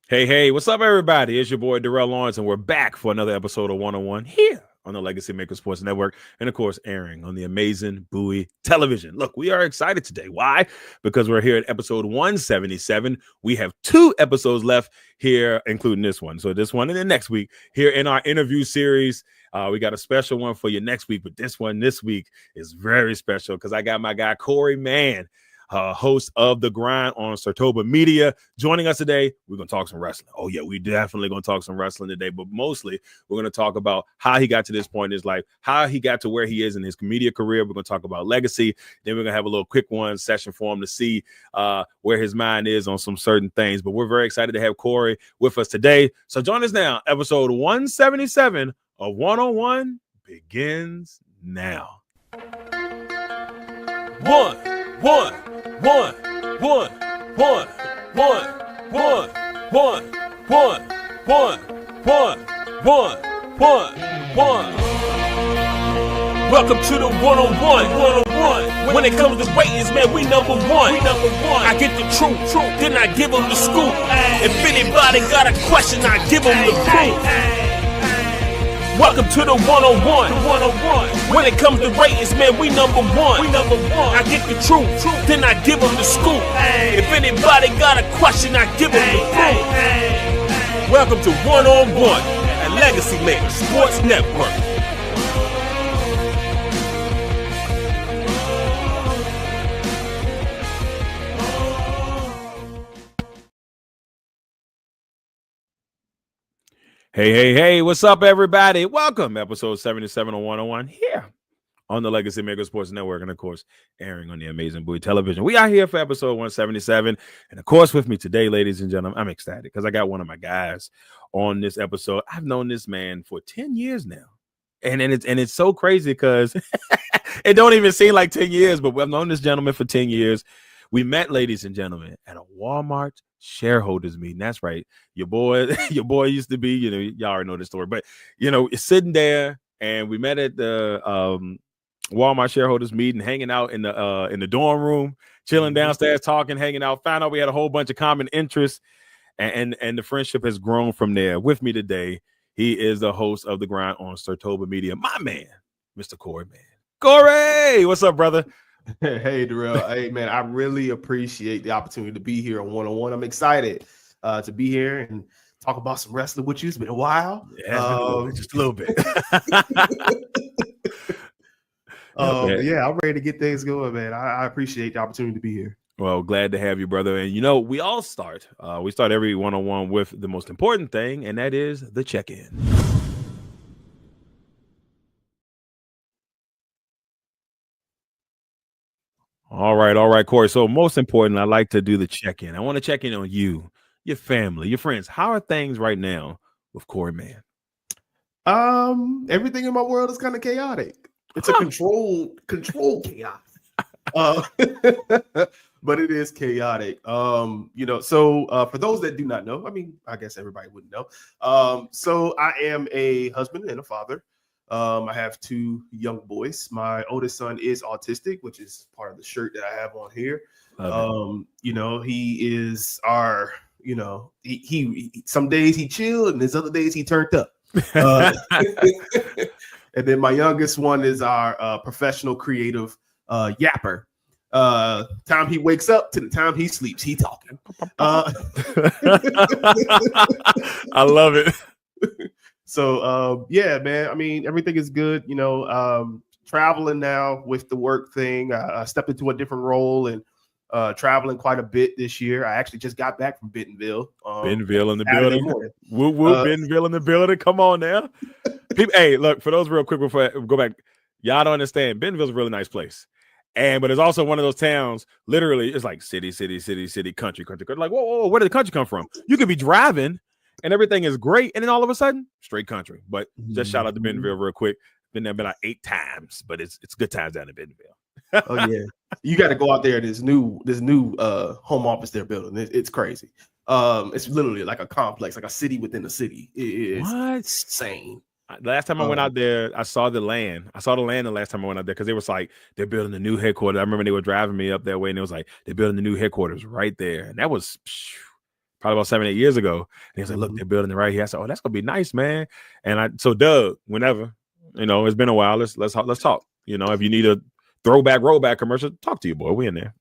Hey, what's up, everybody? It's your boy, Darrell Owens, and we're back for another episode of 101 here on the Legacy Maker Sports Network, and of course, airing on the amazing Bowie Television. Look, we are excited today. Why? Because we're here at episode 177. We have 2 episodes left here, including this one. So this one and then next week here in our interview series. We got a special one for you next week, but this one this week is very special because I got my guy, Korrey Mann, host of The Grind on SIRTOBA Media, joining us today. We're going to talk some wrestling. Oh, yeah, we definitely going to talk some wrestling today, but mostly we're going to talk about how he got to this point in his life, how he got to where he is in his media career. We're going to talk about legacy. Then we're going to have a little quick one session for him to see where his mind is on some certain things. But we're very excited to have Korrey with us today. So join us now. Episode 177 of 101 begins now. One. Welcome to the 101. When it comes to ratings, man, we number one. I get the truth, then I give them the scoop. If anybody got a question, I give them the proof. Welcome to the 101. When it comes to ratings, man, we number one. I get the truth, then I give them the scoop. If anybody got a question, I give them the proof. Welcome to 101 at Legacy Maker Sports Network. Hey, what's up, everybody? Welcome, episode 77 of 101 here on the Legacy Maker Sports Network, and of course, airing on the amazing Bowie Television. We are here for episode 177, and of course, with me today, ladies and gentlemen, I'm ecstatic because I got one of my guys on this episode. I've known this man for 10 years now, and it's so crazy because it don't even seem like 10 years, but I've known this gentleman for 10 years. We met, ladies and gentlemen, at a Walmart shareholders meeting. That's right. Your boy used to be, y'all already know this story, but sitting there, and we met at the Walmart shareholders meeting, hanging out in the dorm room, chilling downstairs, talking, hanging out. Found out we had a whole bunch of common interests, and the friendship has grown from there. With me today, he is the host of The Grind on SIRTOBA Media, my man, Mr. Korrey Mann. Korrey, what's up, brother? Hey, Darrell. Hey, man, I really appreciate the opportunity to be here on 101. I'm excited to be here and talk about some wrestling with you. It's been a while. Yeah, just a little bit. Yeah, I'm ready to get things going, man. I appreciate the opportunity to be here. Well, glad to have you, brother. And, we all start. We start every 101 with the most important thing, and that is the check-in. All right, Korrey. So most important, I like to do the check-in. I want to check in on you, your family, your friends. How are things right now with Korrey Mann? Everything in my world is kind of chaotic. It's a controlled chaos. But it is chaotic. So for those that do not know, I guess everybody wouldn't know. So I am a husband and a father. I have 2 young boys. My oldest son is autistic, which is part of the shirt that I have on here. He is our, he some days he chilled and there's other days he turned up. And then my youngest one is our professional creative yapper. Time he wakes up to the time he sleeps, he talking. I love it. So, yeah, man, everything is good. Traveling now with the work thing. I stepped into a different role and traveling quite a bit this year. I actually just got back from Bentonville. Bentonville in the building. Woo, Bentonville in the building. Come on now. Hey, look, for those real quick before I go back, y'all don't understand. Bentonville's a really nice place. But it's also one of those towns, literally, it's like city, country. Like, whoa, where did the country come from? You could be driving and everything is great, and then all of a sudden, straight country. But just shout out to Bentonville real quick. Been there like 8 times, but it's good times down in Bentonville. Oh yeah, you got to go out there. This new home office they're building. It's crazy. It's literally like a complex, like a city within a city. It's insane. Last time I went out there, I saw the land. I saw the land the last time I went out there because it was like they're building a new headquarters. I remember they were driving me up that way, and it was like they're building the new headquarters right there, and that was probably about 7-8 years ago. And he was like, look, they're building it right here. I said, oh, that's gonna be nice, man. And so Doug, whenever, it's been a while, let's talk. If you need a throwback, rollback commercial, talk to you, boy. We in there.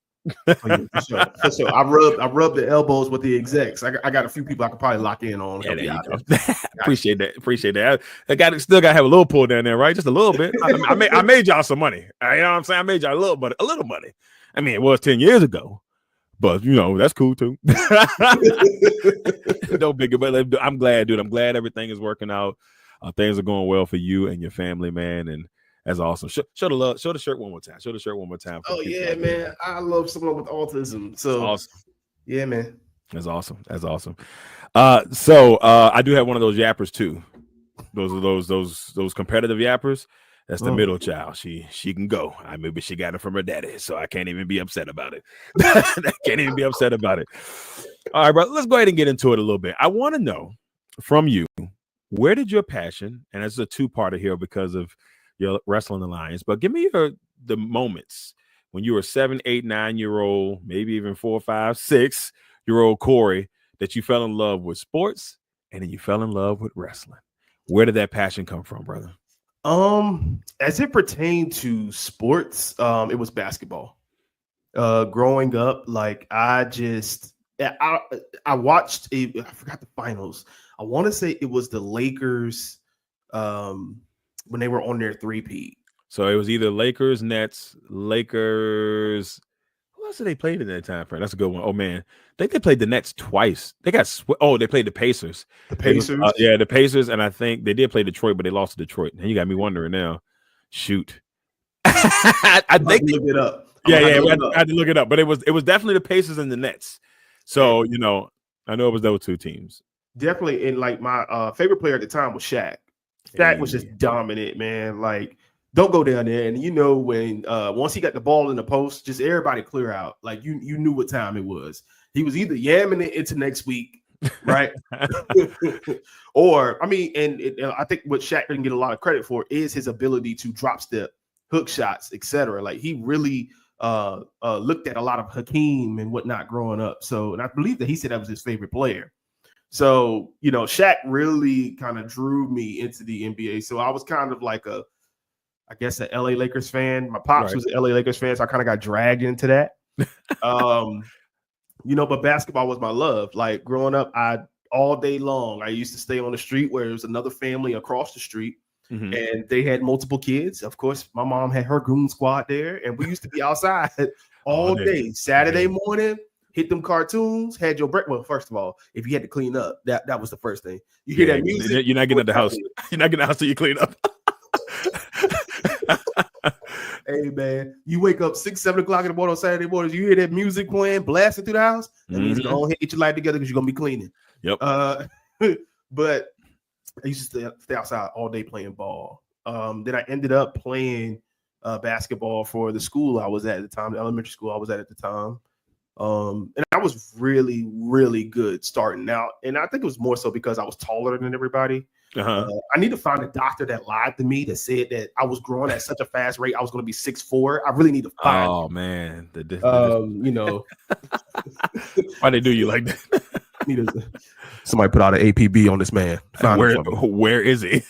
Oh, yeah, for sure. I rub the elbows with the execs. I got a few people I could probably lock in on. Yeah, there you go. Appreciate that. I still got to have a little pull down there, right? Just a little bit. I made y'all some money. You know what I'm saying? I made y'all a little money. I mean, it was 10 years ago, but that's cool too. No bigger, but I'm glad, dude. I'm glad everything is working out. Things are going well for you and your family, man. And that's awesome. Show the love. Show the shirt one more time. Oh yeah, man. I love someone with autism. So awesome. Yeah, man. That's awesome. So I do have one of those yappers too. Those competitive yappers. That's the middle child. She can go. Maybe she got it from her daddy, so I can't even be upset about it. All right, bro. Let's go ahead and get into it a little bit. I want to know from you, where did your passion, and it's a two-parter here because of your Wrestling Alliance, but give me the moments when you were 7, 8, 9-year-old, maybe even 4, 5, 6-year-old Korrey, that you fell in love with sports and then you fell in love with wrestling. Where did that passion come from, brother? As it pertained to sports, it was basketball. Growing up, like I watched I forgot the finals. I want to say it was the Lakers when they were on their three-peat. So it was either Lakers, Nets, Lakers. Who else did they play in that time frame? That's a good one. Oh man, I think they played the Nets twice. They played the Pacers. The Pacers, the Pacers, and I think they did play Detroit, but they lost to Detroit. And you got me wondering now. Shoot, I think look it up. I had to look it up, but it was definitely the Pacers and the Nets. So I know it was those two teams. Definitely, and like my favorite player at the time was Shaq. Shaq was just dominant, man. Like, don't go down there. And when once he got the ball in the post, just everybody clear out. Like you knew what time it was. He was either yamming it into next week, right? Or I think what Shaq didn't get a lot of credit for is his ability to drop step, hook shots, etc. Like he really looked at a lot of Hakeem and whatnot growing up. So, and I believe that he said that was his favorite player. So, Shaq really kind of drew me into the NBA. So I was kind of like a LA Lakers fan. My pops was an LA Lakers fan, so I kind of got dragged into that. But basketball was my love. Like growing up, all day long, I used to stay on the street where there was another family across the street. Mm-hmm. And they had multiple kids. Of course, my mom had her goon squad there, and we used to be outside all day. Saturday morning, hit them cartoons, had your break. Well, first of all, if you had to clean up, that was the first thing. You hear that music? You're not getting out the house. You're not getting out the house till you clean up. Hey man, you wake up 6, 7 o'clock in the morning on Saturday mornings, you hear that music playing, blasting through the house. That means go ahead, get your life together because you're gonna be cleaning. Yep. But I used to stay outside all day playing ball. Then I ended up playing basketball for the school I was at the time, the elementary school I was at the time. And I was really, really good starting out. And I think it was more so because I was taller than everybody. I need to find a doctor that lied to me that said that I was growing at such a fast rate I was going to be 6'4". I really need to find. Oh man, why they do you like that? Somebody put out an APB on this man. Where is he?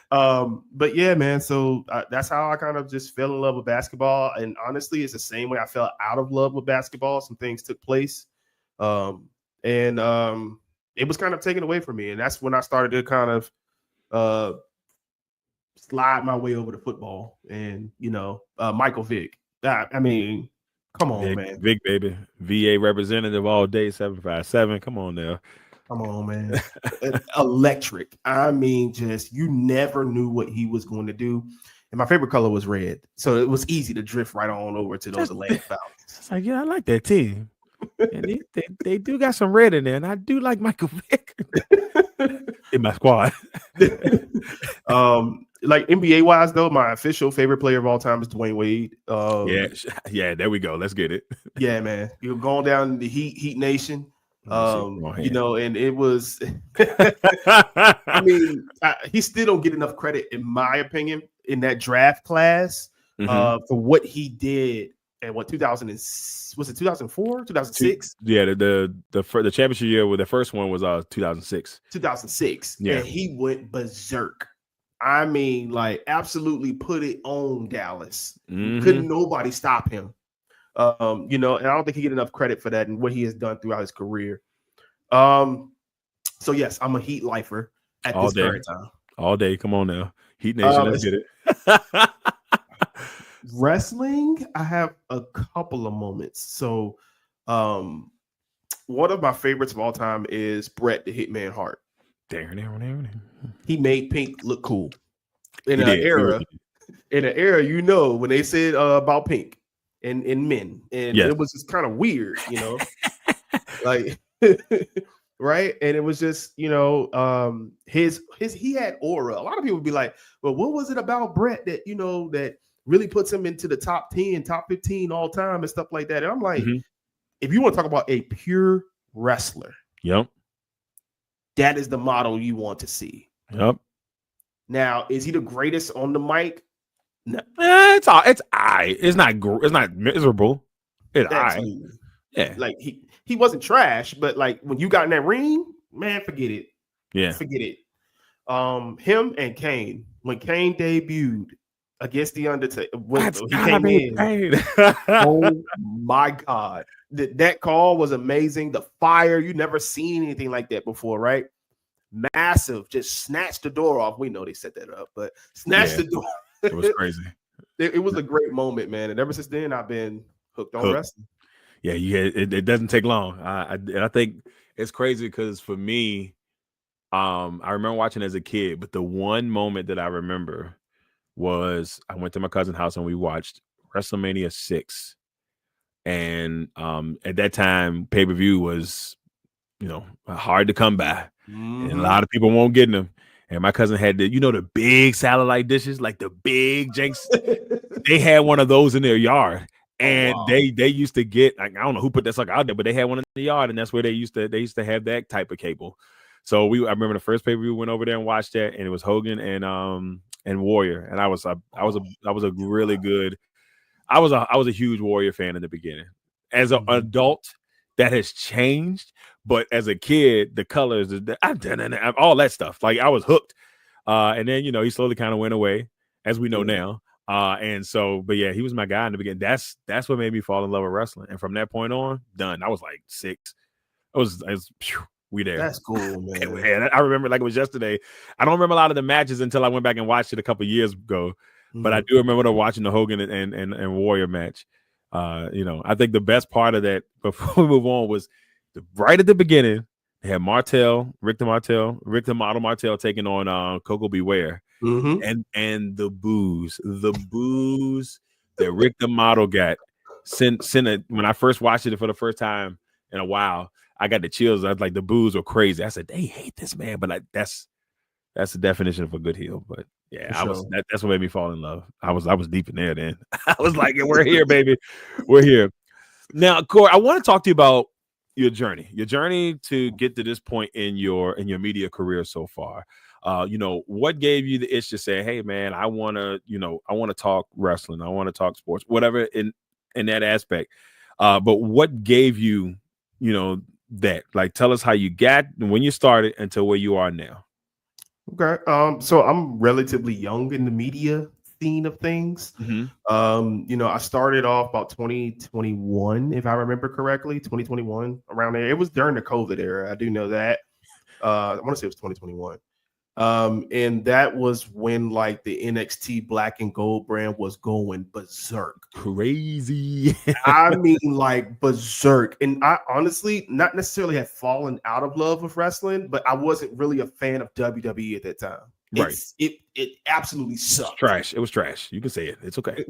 But yeah, man. So that's how I kind of just fell in love with basketball. And honestly, it's the same way I fell out of love with basketball. Some things took place, and it was kind of taken away from me. And that's when I started to kind of slide my way over to football. And Michael Vick. I mean, come on, man. Vic, baby. VA representative all day, 757. Come on now. Come on, man. Electric. I mean, just you never knew what he was going to do. And my favorite color was red. So it was easy to drift right on over to those Atlanta Falcons. It's like, yeah, I like that team. And they do got some red in there. And I do like Michael Vick in my squad. Like NBA wise, though, my official favorite player of all time is Dwayne Wade. Yeah, there we go. Let's get it. Yeah, man. You're going down the Heat Nation. And it was I mean, he still don't get enough credit, in my opinion, in that draft class for what he did and what 2000 was it 2004, 2006? Yeah, the championship year with the first one was 2006. 2006. Yeah. And he went berserk. I mean, like absolutely put it on Dallas. Couldn't nobody stop him. You know, and I don't think he get enough credit for that and what he has done throughout his career. So yes, I'm a Heat lifer at All this day. current time. All day. Come on now. Heat Nation, let's get it. Wrestling, I have a couple of moments. So one of my favorites of all time is Bret the Hitman Hart. He made Pink look cool. In an era, you know, when they said about Pink and men, and it was just kind of weird, you know, like right. And it was just, you know, he had aura. A lot of people would be like, well, what was it about Bret that, you know, that really puts him into the top 10, top 15 all time and stuff like that? And I'm like, if you want to talk about a pure wrestler, that is the model you want to see. Now, is he the greatest on the mic? No. It's all. It's not miserable. It's absolutely. Yeah. Like he wasn't trash, but like when you got in that ring, man, forget it. Yeah. Forget it. Him and Kane, when Kane debuted against the Undertaker, when he came in, oh my God, that call was amazing. The fire, you never seen anything like that before, right? Massive, just snatched the door off. We know they set that up, but snatched the door. It was crazy. It was a great moment, man. And ever since then, I've been hooked on wrestling. Yeah, it doesn't take long. I think it's crazy because for me, I remember watching as a kid, but the one moment that I remember was I went to my cousin's house and we watched WrestleMania 6. And at that time, pay-per-view was, you know, hard to come by. And a lot of people won't get them. And my cousin had the big satellite dishes, like the big Jenks. They had one of those in their yard. And they used to get, like, I don't know who put that sucker out there, but they had one in the yard, and that's where they used to have that type of cable. So I remember the first pay-per-view, went over there and watched that, and it was Hogan and Warrior. And I was a really good, I was a huge Warrior fan in the beginning. As an adult, that has changed, but as a kid, the colors, all that stuff, like I was hooked. And then he slowly kind of went away, as we know now. And so, but yeah, he was my guy in the beginning. That's what made me fall in love with wrestling. And from that point on, done. I was like 6. We there. That's cool, man. And I remember like it was yesterday. I don't remember a lot of the matches until I went back and watched it a couple years ago. But I do remember watching the Hogan and Warrior match. I think the best part of that before we move on was right at the beginning, they had Rick the Model Martel taking on Coco Beware. And the booze that Rick the Model got when I first watched it for the first time in a while, I got the chills. I was like, the booze were crazy. I said, they hate this man, but that's the definition of a good heel. But yeah, that's what made me fall in love. I was deep in there then. I was like, yeah, we're here, baby. We're here. Now, Korrey, I want to talk to you about your journey to get to this point in your media career so far. What gave you the itch to say, hey man, I want to talk wrestling. I want to talk sports, whatever in that aspect. But what gave you, that? Like, tell us how you got when you started until where you are now. Okay. So I'm relatively young in the media scene of things. I started off about 2021, if I remember correctly, 2021, around there. It was during the COVID era. I do know that. I want to say it was 2021. And that was when like the NXT Black and Gold brand was going berserk. Crazy. I mean, like berserk. And I honestly not necessarily had fallen out of love with wrestling, but I wasn't really a fan of WWE at that time. Right. It absolutely sucked. Trash. It was trash. You can say it. It's okay.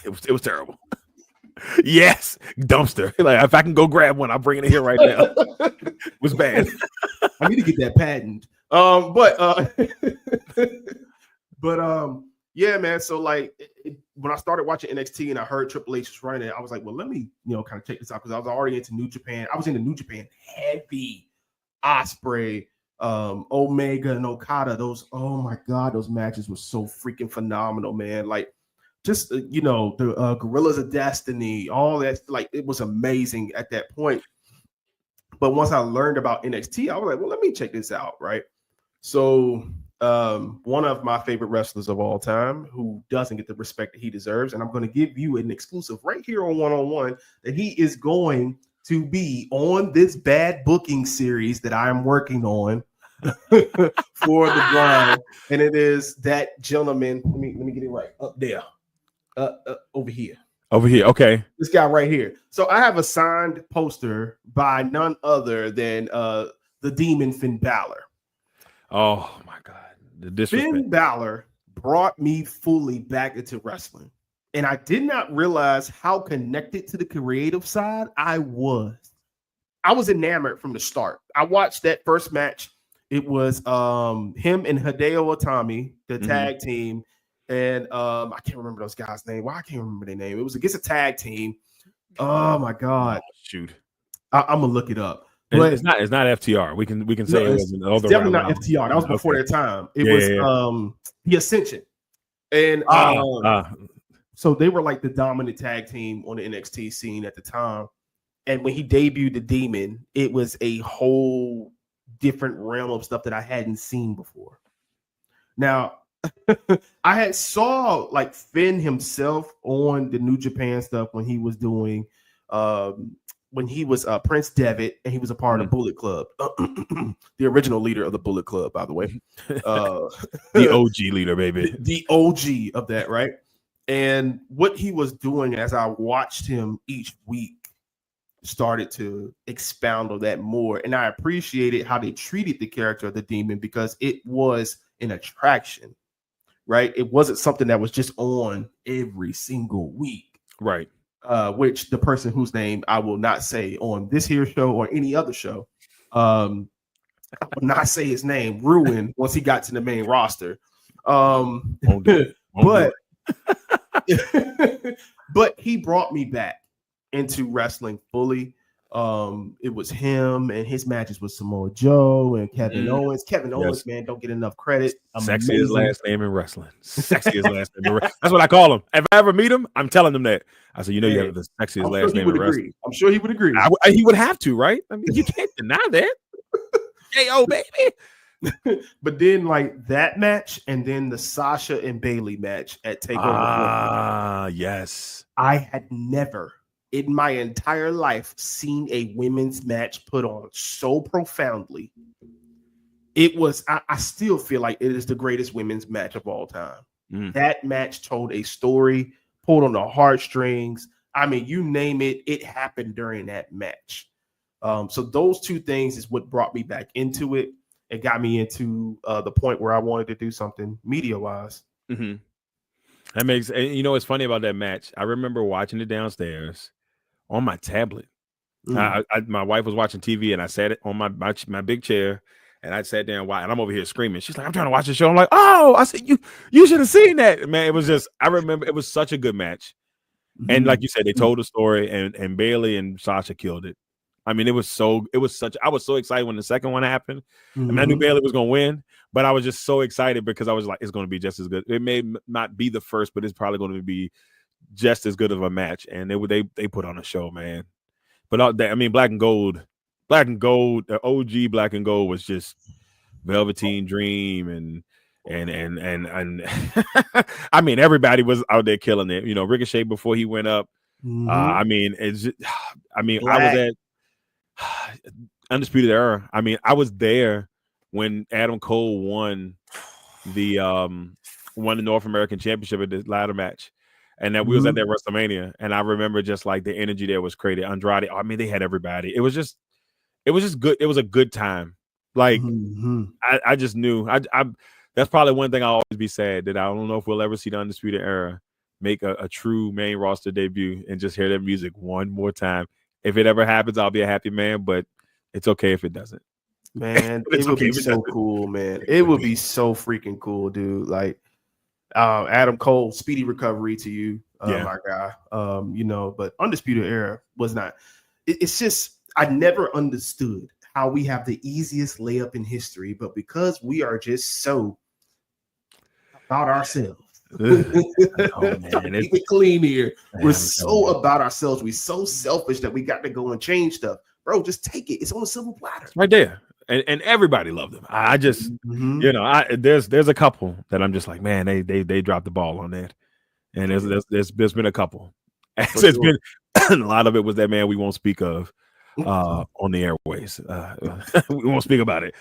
It was terrible. Yes, dumpster. Like if I can go grab one, I'll bring it in here right now. It was bad. I need to get that patent. Yeah, man. So like when I started watching NXT and I heard Triple H was running it, I was like, well, let me, kind of check this out because I was already into New Japan. I was into New Japan heavy. Ospreay, Omega and Okada. Those, oh my God, those matches were so freaking phenomenal, man. Like just you know, the Gorillas of Destiny, all that, like it was amazing at that point. But once I learned about NXT, I was like, well, let me check this out, right? So one of my favorite wrestlers of all time who doesn't get the respect that he deserves, and I'm going to give you an exclusive right here on One-on-One that he is going to be on this bad booking series that I'm working on for the blind, and it is that gentleman. Let me get it right up there, over here. Over here, okay. This guy right here. So I have a signed poster by none other than the Demon Finn Balor. Oh my God, the disrespect. Finn Balor brought me fully back into wrestling, and I did not realize how connected to the creative side I was. I was enamored from the start. I watched that first match. It was him and Hideo Itami, the tag team. And I can't remember those guys' name. Why I can't remember their name? It was against a tag team. Oh my God! Oh, shoot, I'm gonna look it up. But it's not FTR. We can say no, it was it's definitely not FTR. That was before their time. It was the Ascension, and so they were like the dominant tag team on the NXT scene at the time. And when he debuted the Demon, it was a whole different realm of stuff that I hadn't seen before. Now. I had saw like Finn himself on the New Japan stuff when he was doing Prince Devitt, and he was a part of Bullet Club, the original leader of the Bullet Club, by the way. The OG leader, baby. The OG of that, right? And what he was doing as I watched him each week started to expound on that more. And I appreciated how they treated the character of the Demon because it was an attraction. Right, it wasn't something that was just on every single week. Right, which the person whose name I will not say on this here show or any other show, I will not say his name. Ruined once he got to the main roster. But he brought me back into wrestling fully. It was him and his matches with Samoa Joe and Kevin Owens. Kevin Owens, man, don't get enough credit. Sexiest last name in wrestling. Sexiest last name in wrestling. That's what I call him. If I ever meet him, I'm telling him that. I said, you know, you have the sexiest last name in wrestling. I'm sure he would agree. He would have to, right? I mean, you can't deny that. K.O. baby. But then, like that match, and then the Sasha and Bailey match at Takeover. Yes. I had never in my entire life seen a women's match put on so profoundly. It was, I still feel like it is the greatest women's match of all time. That match told a story, pulled on the heartstrings. I mean, you name it, it happened during that match. So those two things is what brought me back into it. It got me into the point where I wanted to do something media-wise. That makes, and you know what's funny about that match? I remember watching it downstairs on my tablet. My wife was watching TV, and I sat on my big chair, and I sat down, and I'm over here screaming. She's like, "I'm trying to watch the show." I'm like, "Oh!" I said, "You should have seen that, man." It was just, I remember it was such a good match, and like you said, they told the story, and Bailey and Sasha killed it. I mean, I was so excited when the second one happened. I mean, I knew Bailey was gonna win, but I was just so excited because I was like, it's gonna be just as good. It may not be the first, but it's probably going to be just as good of a match. And they put on a show, man. But I mean, Black and Gold, the OG Black and Gold was just Velveteen Dream and I mean, everybody was out there killing it. You know, Ricochet before he went up. I mean, I was at Undisputed Era. I mean, I was there when Adam Cole won the North American Championship at the ladder match, and that we was at that WrestleMania. And I remember just like the energy there was created. Andrade, I mean, they had everybody. It was just good. It was a good time. Like I just knew. That's probably one thing I'll always be sad that I don't know if we'll ever see the Undisputed Era make a true main roster debut and just hear their music one more time. If it ever happens, I'll be a happy man, but it's okay if it doesn't. Man, it would be so cool, man. It would be so freaking cool, dude. Like Adam Cole, speedy recovery to you, my guy. You know, but Undisputed Era was not. It's just I never understood how we have the easiest layup in history, but because we are just so about ourselves. Oh man, keep it clean here. Man, We're I'm so telling you. about ourselves. We're so selfish that we got to go and change stuff, bro. Just take it. It's on a silver platter. It's right there, and everybody loved him. I just, Mhm. you know, there's a couple that I'm just like, man, they dropped the ball on that, and there's been a couple. For It's sure. been a lot of it was that man we won't speak of on the airways. We won't speak about it.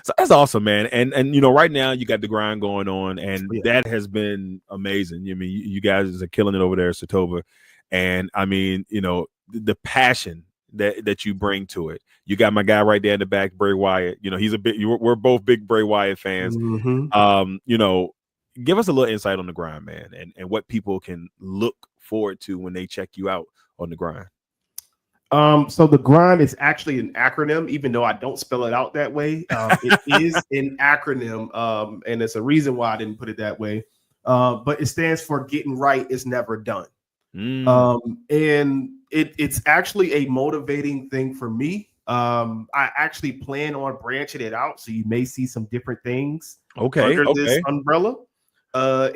So that's awesome, man. And you know, right now you got the grind going on, and Yeah. that has been amazing. I mean, you guys are killing it over there at SIRTOBA, and I mean, you know, the passion that you bring to it. You got my guy right there in the back, Bray Wyatt. You know, he's a bit. We're both big Bray Wyatt fans. Mhm. You know, give us a little insight on the grind, man, and what people can look forward to when they check you out on the grind. So the grind is actually an acronym, even though I don't spell it out that way. It is an acronym, and it's a reason why I didn't put it that way. But it stands for getting right is never done. And it's actually a motivating thing for me. I actually plan on branching it out, so you may see some different things under this umbrella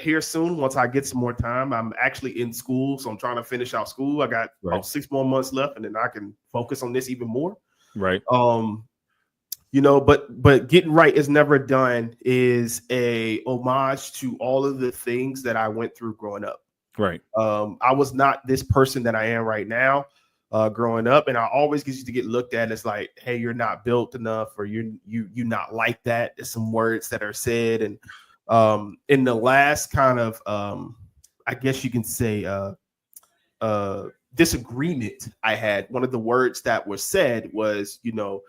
here soon. Once I get some more time, I'm actually in school, so I'm trying to finish out school. I got about 6 more months left, and then I can focus on this even more. Right. You know, but getting right is never done is a homage to all of the things that I went through growing up. Right. I was not this person that I am right now growing up, and I always used to get looked at as like, hey, you're not built enough, or you not like that. There's some words that are said, and in the last kind of I guess you can say disagreement I had, one of the words that was said was, you know,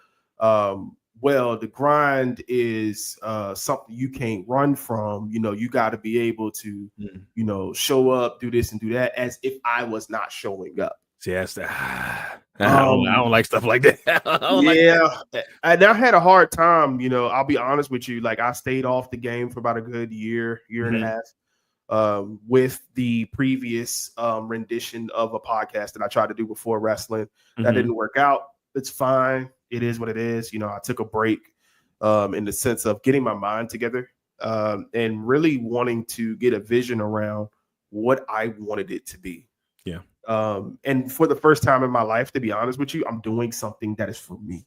well, the grind is something you can't run from. You know, you got to be able to, you know, show up, do this and do that, as if I was not showing up. See, that's I don't like stuff like that. And I had a hard time, you know, I'll be honest with you. Like, I stayed off the game for about a good year and a half with the previous rendition of a podcast that I tried to do before wrestling. That didn't work out. It's fine. It is what it is. You know, I took a break in the sense of getting my mind together and really wanting to get a vision around what I wanted it to be. Yeah. And for the first time in my life, to be honest with you, I'm doing something that is for me.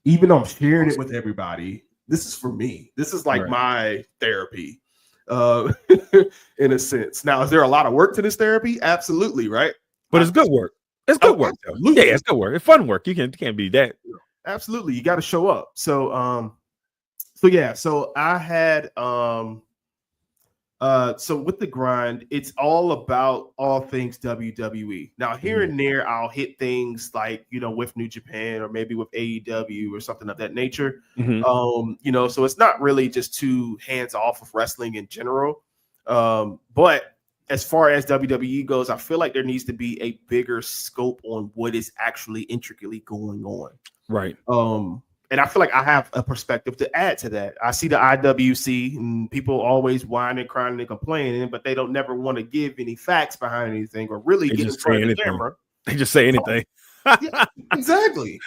Even though I'm sharing it with everybody, this is for me. This is like my therapy in a sense. Now, is there a lot of work to this therapy? Absolutely, right? But it's good work. It's good work. Yeah, it's good work. It's fun work. You can't be that. Absolutely. You got to show up. So I had so with the grind, it's all about all things WWE. Now, here and there, I'll hit things like, you know, with New Japan or maybe with AEW or something of that nature. You know, so it's not really just too hands off of wrestling in general. But as far as WWE goes, I feel like there needs to be a bigger scope on what is actually intricately going on. Right. And I feel like I have a perspective to add to that. I see the IWC and people always whining, crying, and complaining, but they don't never want to give any facts behind anything or really get in front of the camera. They just say anything. Yeah, exactly.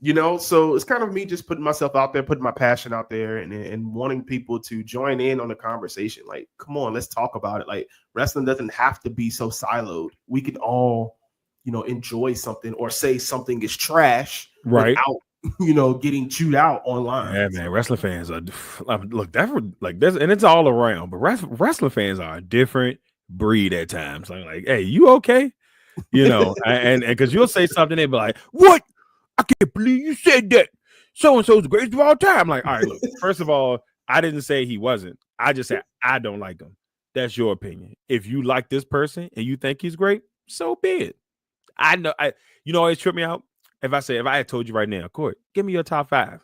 You know, so it's kind of me just putting myself out there, putting my passion out there, and wanting people to join in on the conversation. Like, come on, let's talk about it. Like, wrestling doesn't have to be so siloed. We can all, you know, enjoy something or say something is trash without, you know, getting chewed out online. Yeah, man, wrestling fans are look, that's like this, and it's all around. But wrestling fans are a different breed at times. Like, hey, you okay? You know, and because you'll say something, they'll be like, "What? I can't believe you said that. So and so's the greatest of all time." I'm like, all right, look. First of all, I didn't say he wasn't. I just said I don't like him. That's your opinion. If you like this person and you think he's great, so be it. I know. You know, always trip me out. If I had told you right now, Korrey, give me your top 5.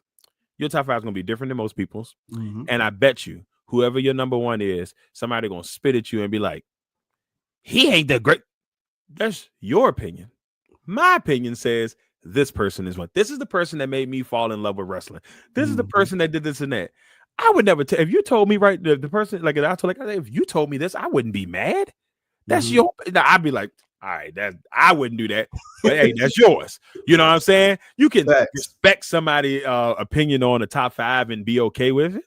Your top 5 is gonna be different than most people's, and I bet you, whoever your number 1 is, somebody gonna spit at you and be like, "He ain't that great." That's your opinion. My opinion says this person is one. This is the person that made me fall in love with wrestling. This is the person that did this and that. I would never tell. If you told me the person like if you told me this, I wouldn't be mad. That's your. I'd be like, all right, I wouldn't do that. But hey, that's yours. You know what I'm saying? You can respect somebody's opinion on the top 5 and be okay with it.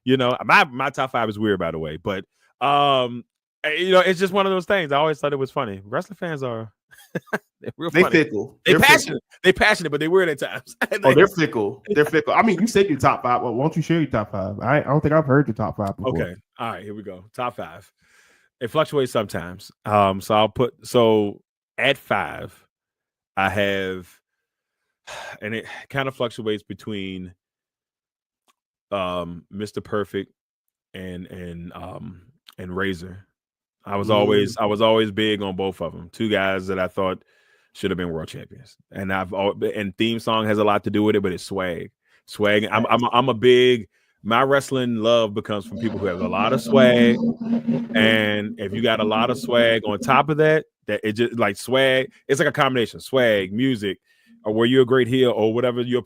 You know, my top 5 is weird, by the way, but you know, it's just one of those things. I always thought it was funny. Wrestling fans are they're real They funny. fickle. They're passionate. Fickle. They're passionate, but they're weird at times. Oh, they're fickle. They're fickle. I mean, you said your top 5. Well, why don't you share your top 5? I don't think I've heard your top 5 before. Okay. All right, here we go. Top 5. It fluctuates sometimes. So I'll put at 5, I have, and it kind of fluctuates between Mr. Perfect and Razor. I was always big on both of them. Two guys that I thought should have been world champions. And theme song has a lot to do with it, but it's swag. I'm a big, my wrestling love becomes from people who have a lot of swag. And if you got a lot of swag on top of that it just like swag, it's like a combination, swag, music, or were you a great heel or whatever you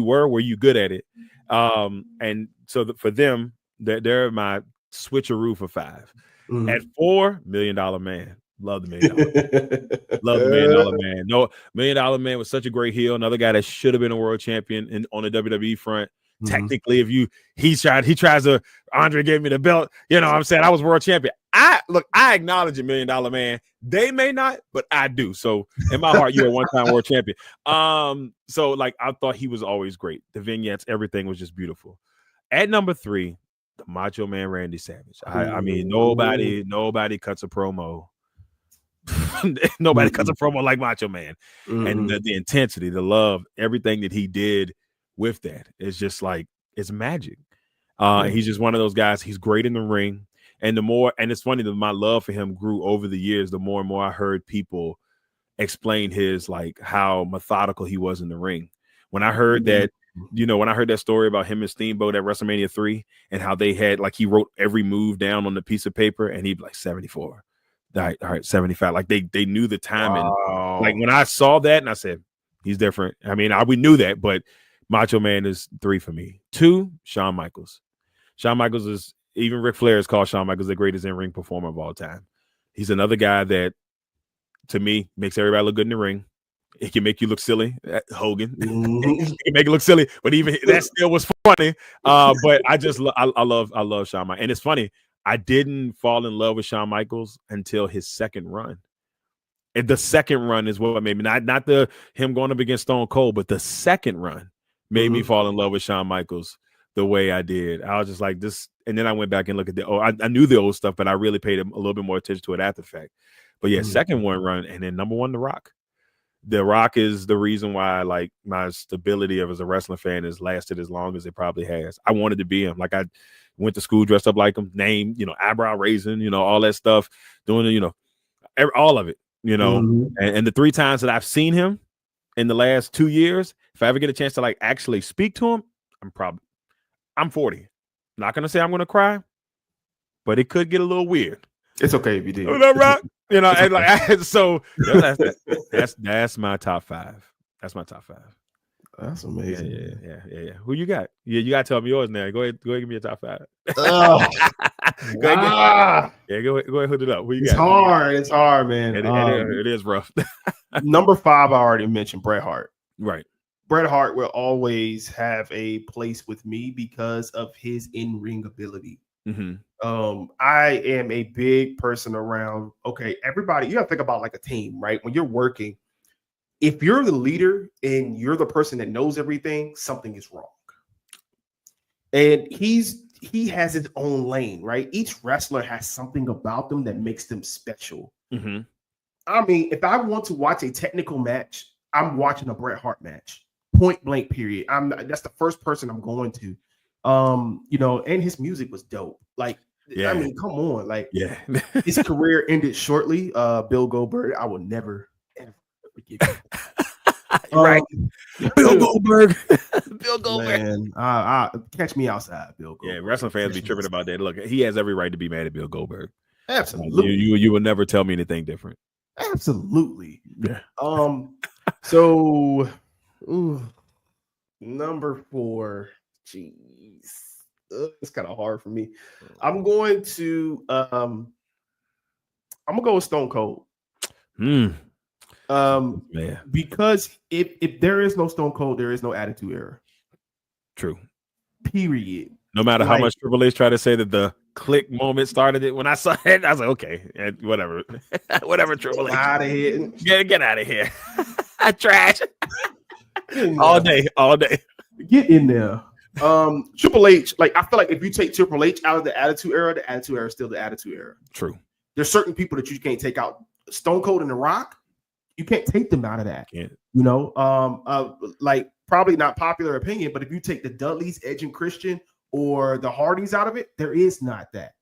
were you good at it? And so for them, they're my switcheroo for 5. Mm-hmm. At 4, $1 Million Man. Love the $1 Million. Love the $1 Million Man. No, $1 Million Man was such a great heel. Another guy that should have been a world champion on the WWE front. Mm-hmm. Technically, if he tries to, Andre gave me the belt. You know what I'm saying? I was world champion. I acknowledge $1 Million Man. They may not, but I do. So in my heart, you're a one-time world champion. So like I thought he was always great. The vignettes, everything was just beautiful. At number 3, the Macho Man Randy Savage. I mean, nobody cuts a promo. Nobody cuts a promo like Macho Man. Mm-hmm. And the intensity, the love, everything that he did with that is just like, it's magic. He's just one of those guys. He's great in the ring. And it's funny that my love for him grew over the years. The more and more I heard people explain how methodical he was in the ring. When I heard that, when I heard that story about him and Steamboat at WrestleMania 3 and how they had he wrote every move down on the piece of paper and he'd be like 74. All right, 75. Like they knew the timing. Wow. Like when I saw that and I said, he's different. I mean, we knew that, but Macho Man is 3 for me. 2, Shawn Michaels. Shawn Michaels is, even Ric Flair has called Shawn Michaels the greatest in-ring performer of all time. He's another guy that, to me, makes everybody look good in the ring. It can make you look silly, Hogan. It can make it look silly, but even that still was funny. But I love Shawn Michaels. And it's funny, I didn't fall in love with Shawn Michaels until his second run. And the second run is what made me, not him going up against Stone Cold, but the second run made me fall in love with Shawn Michaels the way I did. I was just like this. And then I went back and looked at I knew the old stuff, but I really paid a little bit more attention to it after the fact. But yeah, second one run. And then number 1, The Rock. The Rock is the reason why my stability as a wrestling fan has lasted as long as it probably has. I wanted to be him. Like I went to school dressed up like him, name, eyebrow raising, all that stuff, doing, all of it, and the 3 times that I've seen him in the last 2 years, if I ever get a chance to actually speak to him, I'm 40. Not going to say I'm going to cry, but it could get a little weird. It's okay if you do. Rock? And so that's my top 5. That's my top 5. That's amazing. Yeah. Who you got? Yeah, you got to tell me yours now. Go ahead, give me your top 5. Oh. Go ahead, hook it up. Who you got? It's hard, man. It is rough. Number 5, I already mentioned Bret Hart. Right. Bret Hart will always have a place with me because of his in-ring ability. Mm-hmm. I am a big person around. Okay, everybody, you got to think about like a team, right? When you're working, if you're the leader and you're the person that knows everything, something is wrong. And he has his own lane, right? Each wrestler has something about them that makes them special. Mm-hmm. I mean, if I want to watch a technical match, I'm watching a Bret Hart match. Point blank, period. That's the first person I'm going to. And his music was dope. I mean, come on. His career ended shortly. Bill Goldberg, I will never ever forgive you. Right. Bill Goldberg. Bill Goldberg. Man, catch me outside, Bill Goldberg. Yeah, wrestling fans be tripping about that. Look, he has every right to be mad at Bill Goldberg. Absolutely. You will never tell me anything different. Absolutely. Yeah. So number 4. Jeez. It's kind of hard for me. I'm going to go with Stone Cold. Because if there is no Stone Cold, there is no Attitude Era. True. Period. No matter how Like- much Triple H tried to say that the click moment started it, when I saw it, I was like, okay, whatever, whatever. Triple H, out of here. get out of here, trash. Get in All there. day, all day. Get in there. Triple H, like I feel like if you take Triple H out of the Attitude Era is still the Attitude Era. True. There's certain people that you can't take out. Stone Cold and The Rock, you can't take them out of that. Can't. You know, like probably not popular opinion, but if you take the Dudleys, Edge and Christian, or the Hardys out of it, there is not that.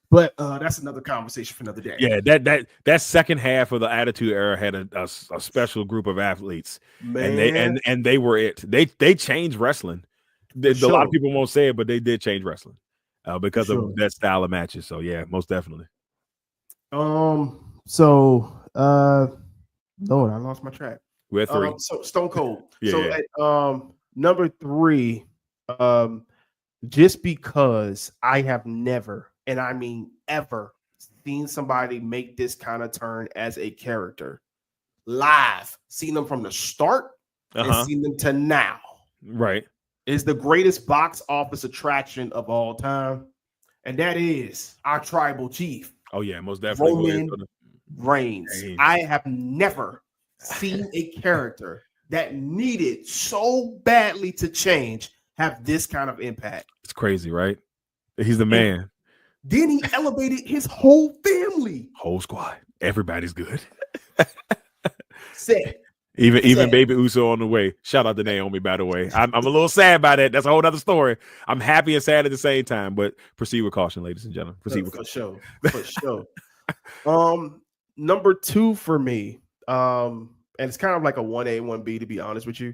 But that's another conversation for another day. Yeah, that second half of the Attitude Era had a special group of athletes, Man. and they were it. They changed wrestling. A lot of people won't say it, but they did change wrestling because of that style of matches. So yeah, most definitely. So Lord, I lost my track. We're 3. So Stone Cold. Yeah, so yeah. At number 3, just because I have never, and I mean ever, seen somebody make this kind of turn as a character live, seen them from the start and seen them to now, right, is the greatest box office attraction of all time, and that is our tribal chief. Oh yeah, most definitely. Roman Reigns. I have never seen a character that needed so badly to change have this kind of impact. It's crazy, right? He's the man. Then he elevated his whole family. Whole squad. Everybody's good. Set. Even Baby Uso on the way. Shout out to Naomi, by the way. I'm a little sad by that. That's a whole other story. I'm happy and sad at the same time, but proceed with caution, ladies and gentlemen. Proceed with caution. For sure. Number 2 for me, and it's kind of like a 1A, 1B, to be honest with you,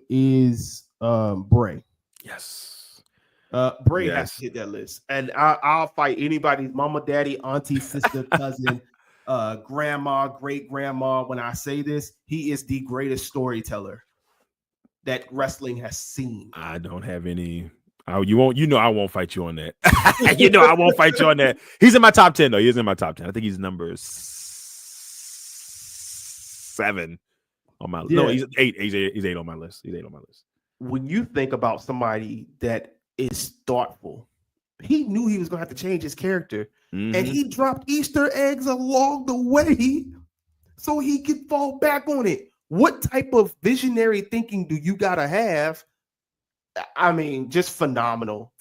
is Bray. Yes. Bray has to hit that list. And I'll fight anybody's mama, daddy, auntie, sister, cousin, grandma, great grandma. When I say this, he is the greatest storyteller that wrestling has seen. I don't have any. I won't fight you on that. I won't fight you on that. He's in my top 10 though. He's in my top 10. I think he's number 7 on my list. No, he's 8. He's 8 on my list. He's 8 on my list. When you think about somebody that is thoughtful, he knew he was going to have to change his character, and he dropped Easter eggs along the way so he could fall back on it. What type of visionary thinking do you got to have? I mean, just phenomenal.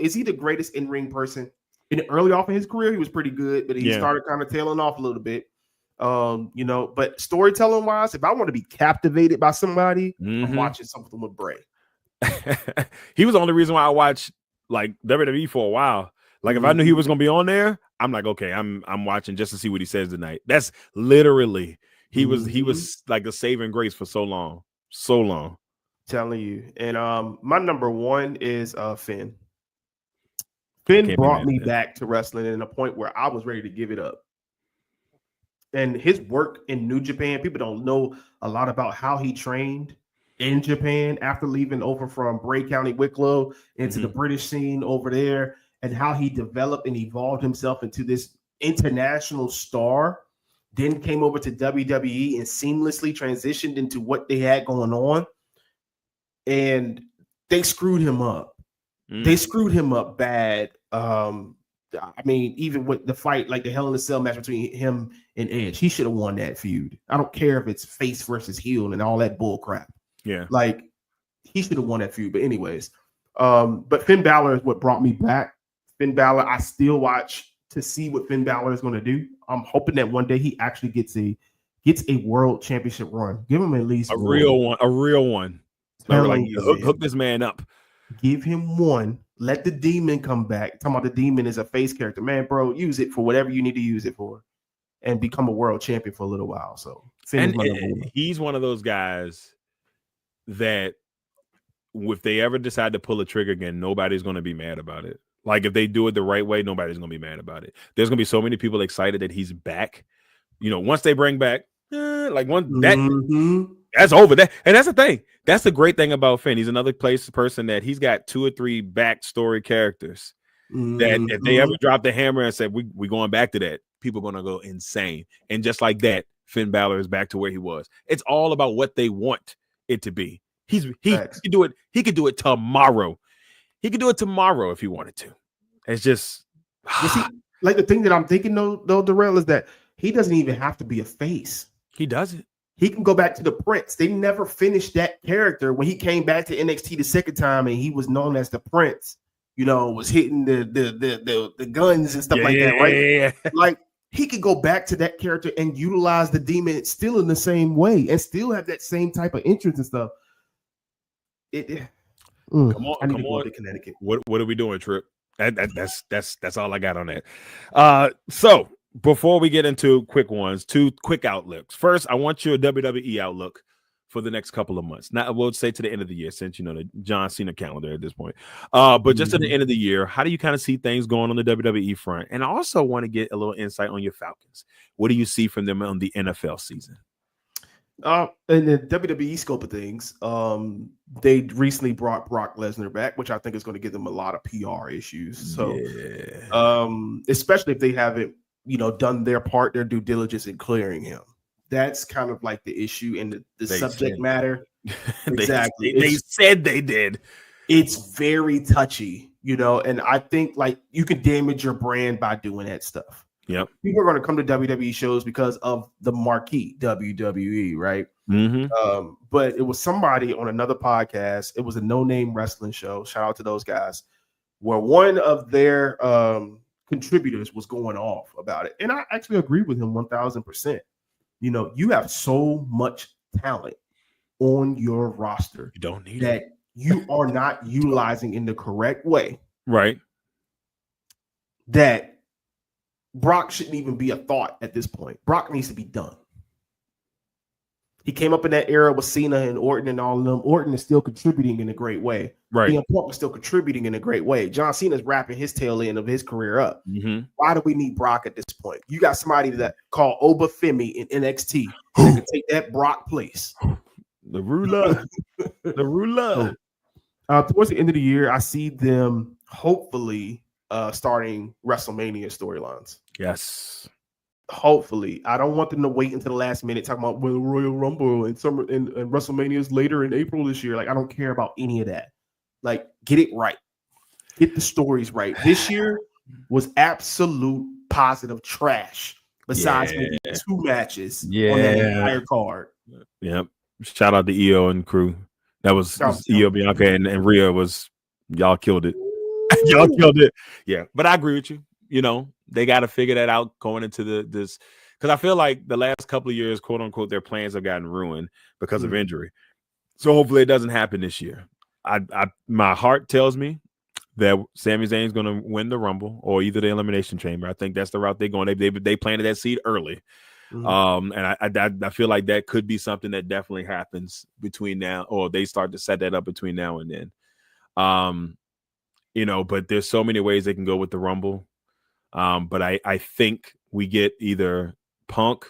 Is he the greatest in-ring person? Early off in his career, he was pretty good, but he started kind of tailing off a little bit. But storytelling wise, if I want to be captivated by somebody, I'm watching something with Bray. He was the only reason why I watched like WWE for a while. Like if I knew he was gonna be on there, I'm like, okay, I'm watching just to see what he says tonight. That's literally he was like a saving grace for so long. Telling you. And my number 1 is Finn. Finn brought me back to wrestling in a point where I was ready to give it up. And his work in New Japan, people don't know a lot about how he trained in Japan after leaving over from Bray County, Wicklow into the British scene over there, and how he developed and evolved himself into this international star, then came over to WWE and seamlessly transitioned into what they had going on. And they screwed him up. They screwed him up bad. I mean, even with the fight, like the Hell in a Cell match between him and Edge, he should have won that feud. I don't care if it's face versus heel and all that bull crap. Yeah. Like, he should have won that feud. But anyways, but Finn Balor is what brought me back. Finn Balor, I still watch to see what Finn Balor is going to do. I'm hoping that one day he actually gets a world championship run. Give him at least a real one. Like, hook this man up. Give him one. Let the demon come back. Talking about the demon is a face character. Man, bro, use it for whatever you need to use it for and become a world champion for a little while. So he's one of those guys that if they ever decide to pull a trigger again, nobody's going to be mad about it. Like if they do it the right way, nobody's going to be mad about it. There's going to be so many people excited that he's back. Once they bring back that's over. And that's the thing. That's the great thing about Finn. He's another person that he's got 2 or 3 backstory characters that if they ever drop the hammer and said we going back to that, people are going to go insane. And just like that, Finn Balor is back to where he was. It's all about what they want it to be. He could do it. He could do it tomorrow. He could do it tomorrow if he wanted to. It's just You see, like the thing that I'm thinking though, Darrell, is that he doesn't even have to be a face. he does it. He can go back to the Prince. They never finished that character when he came back to NXT the second time, and he was known as the Prince. You know, was hitting the guns and stuff like that, right? Yeah. Like he could go back to that character and utilize the demon still in the same way and still have that same type of entrance and stuff. Come on, I need come to go on. to Connecticut. What are we doing, Trip? That's all I got on that. So before we get into quick ones, 2 quick outlooks. First, I want your WWE outlook for the next couple of months. Now, we'll say to the end of the year, since you know the John Cena calendar at this point. But just at the end of the year, how do you kind of see things going on the WWE front? And I also want to get a little insight on your Falcons. What do you see from them on the NFL season? In the WWE scope of things, they recently brought Brock Lesnar back, which I think is going to give them a lot of PR issues. So, especially if they haven't, done their part, their due diligence in clearing him. That's kind of like the issue in the subject matter. Exactly. They said they did. It's very touchy, and I think like you can damage your brand by doing that stuff. Yep. People are going to come to WWE shows because of the marquee WWE, right? Mm-hmm. But it was somebody on another podcast. It was a no-name wrestling show. Shout out to those guys, where one of their contributors was going off about it. And I actually agree with him 1,000%. You have so much talent on your roster. You don't need that you are not utilizing in the correct way. Right. That Brock shouldn't even be a thought at this point. Brock needs to be done. He came up in that era with Cena and Orton and all of them. Orton is still contributing in a great way. Right. CM Punk is still contributing in a great way. John Cena's wrapping his tail end of his career up. Mm-hmm. Why do we need Brock at this point? You got somebody that called Oba Femi in NXT that can take that Brock place. The ruler. The ruler. Towards the end of the year, I see them hopefully starting WrestleMania storylines. Yes. Hopefully. I don't want them to wait until the last minute talking about Royal Rumble and summer and WrestleMania's later in April this year. Like, I don't care about any of that. Like, get it right. Get the stories right. This year was absolute positive trash. Besides maybe 2 matches on that entire card. Yep. Shout out to EO and crew. That was EO, Bianca, and Rhea was y'all killed it. Y'all killed it. Yeah. But I agree with you. They got to figure that out going into this, because I feel like the last couple of years, quote unquote, their plans have gotten ruined because of injury. So hopefully it doesn't happen this year. My heart tells me that Sami Zayn's going to win the Rumble or either the Elimination Chamber. I think that's the route they're going. They planted that seed early. Mm-hmm. And I feel like that could be something that definitely happens between now, or they start to set that up between now and then. But there's so many ways they can go with the Rumble. But I think we get either Punk,